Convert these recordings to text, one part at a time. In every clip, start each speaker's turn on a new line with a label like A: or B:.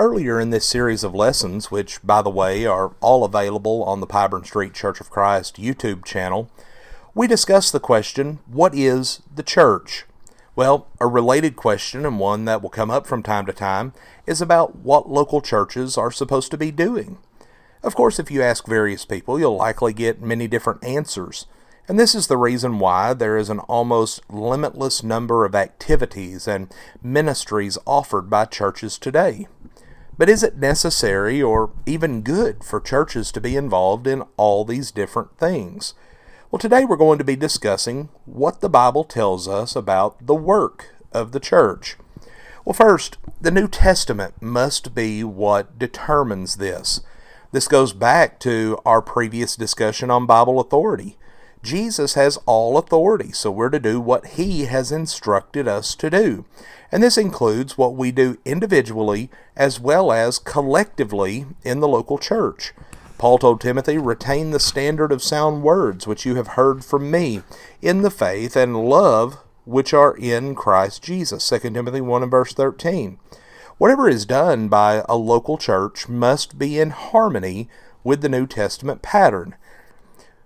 A: Earlier in this series of lessons, which, by the way, are all available on the Pyburn Street Church of Christ YouTube channel, we discussed the question, what is the church? Well, a related question, and one that will come up from time to time, is about what local churches are supposed to be doing. Of course, if you ask various people, you'll likely get many different answers. And this is the reason why there is an almost limitless number of activities and ministries offered by churches today. But is it necessary or even good for churches to be involved in all these different things? Well, today we're going to be discussing what the Bible tells us about the work of the church. Well, first, the New Testament must be what determines this. This goes back to our previous discussion on Bible authority. Jesus has all authority, so we're to do what He has instructed us to do. And this includes what we do individually as well as collectively in the local church. Paul told Timothy, retain the standard of sound words which you have heard from me in the faith and love which are in Christ Jesus. 2 Timothy 1 and verse 13. Whatever is done by a local church must be in harmony with the New Testament pattern.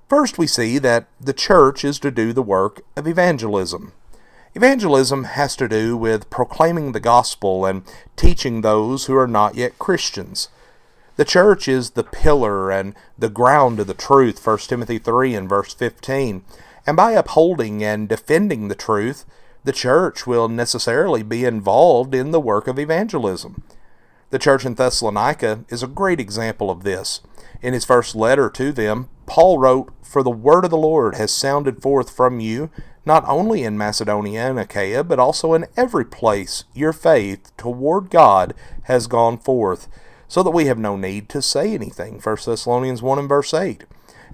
A: First, we see that the church is to do the work of evangelism. Evangelism has to do with proclaiming the gospel and teaching those who are not yet Christians. The church is the pillar and the ground of the truth, 1 Timothy 3 and verse 15. And by upholding and defending the truth, the church will necessarily be involved in the work of evangelism. The church in Thessalonica is a great example of this. In his first letter to them, Paul wrote, "For the word of the Lord has sounded forth from you, not only in Macedonia and Achaia, but also in every place your faith toward God has gone forth, so that we have no need to say anything." 1 Thessalonians 1 and verse 8.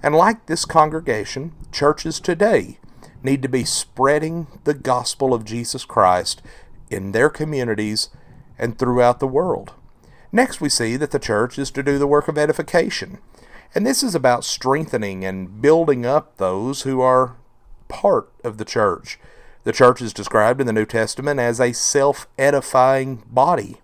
A: And like this congregation, churches today need to be spreading the gospel of Jesus Christ in their communities and throughout the world. Next, we see that the church is to do the work of edification. And this is about strengthening and building up those who are part of the church. The church is described in the New Testament as a self-edifying body.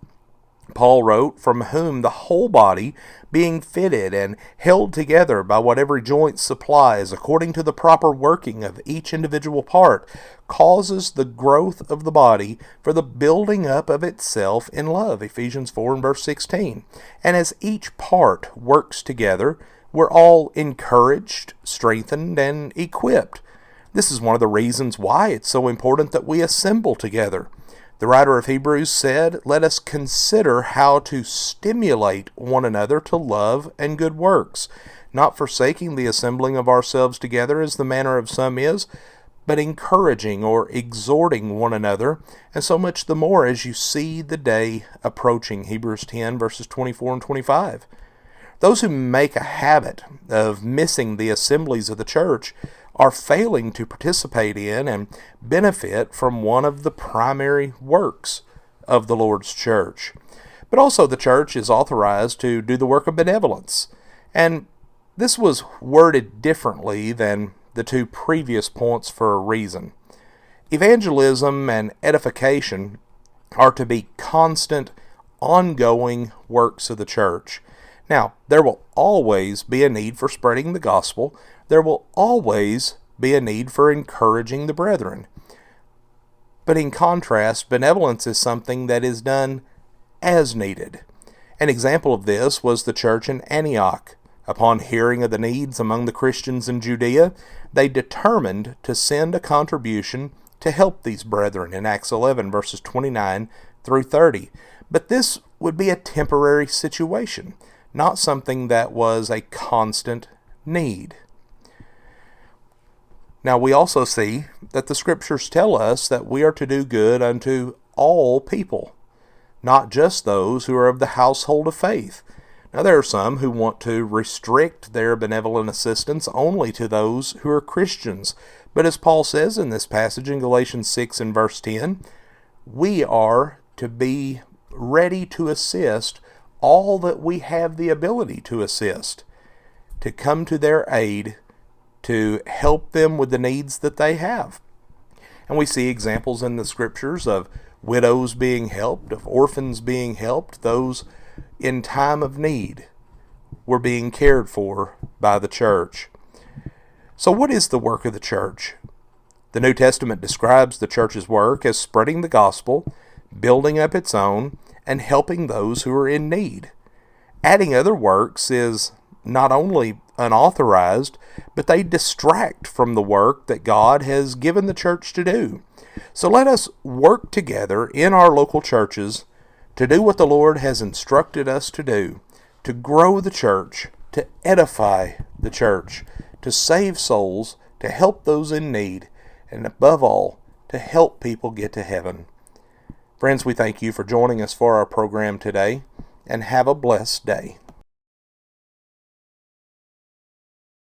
A: Paul wrote, "From whom the whole body, being fitted and held together by what every joint supplies, according to the proper working of each individual part, causes the growth of the body for the building up of itself in love." Ephesians 4 and verse 16. And as each part works together, we're all encouraged, strengthened, and equipped. This is one of the reasons why it's so important that we assemble together. The writer of Hebrews said, "Let us consider how to stimulate one another to love and good works, not forsaking the assembling of ourselves together as the manner of some is, but encouraging or exhorting one another, and so much the more as you see the day approaching." Hebrews 10 verses 24 and 25. Those who make a habit of missing the assemblies of the church are failing to participate in and benefit from one of the primary works of the Lord's church. But also the church is authorized to do the work of benevolence. And this was worded differently than the two previous points for a reason. Evangelism and edification are to be constant, ongoing works of the church. Now, there will always be a need for spreading the gospel. There will always be a need for encouraging the brethren. But in contrast, benevolence is something that is done as needed. An example of this was the church in Antioch. Upon hearing of the needs among the Christians in Judea, they determined to send a contribution to help these brethren in Acts 11 verses 29 through 30. But this would be a temporary situation, not something that was a constant need. Now we also see that the scriptures tell us that we are to do good unto all people, not just those who are of the household of faith. Now there are some who want to restrict their benevolent assistance only to those who are Christians. But as Paul says in this passage in Galatians 6 and verse 10, we are to be ready to assist all that we have the ability to assist, to come to their aid, to help them with the needs that they have. And we see examples in the scriptures of widows being helped, of orphans being helped, those in time of need were being cared for by the church. So what is the work of the church? The New Testament describes the church's work as spreading the gospel, building up its own, and helping those who are in need. Adding other works is not only unauthorized, but they distract from the work that God has given the church to do. So let us work together in our local churches to do what the Lord has instructed us to do, to grow the church, to edify the church, to save souls, to help those in need, and above all, to help people get to heaven. Friends, we thank you for joining us for our program today, and have a blessed day.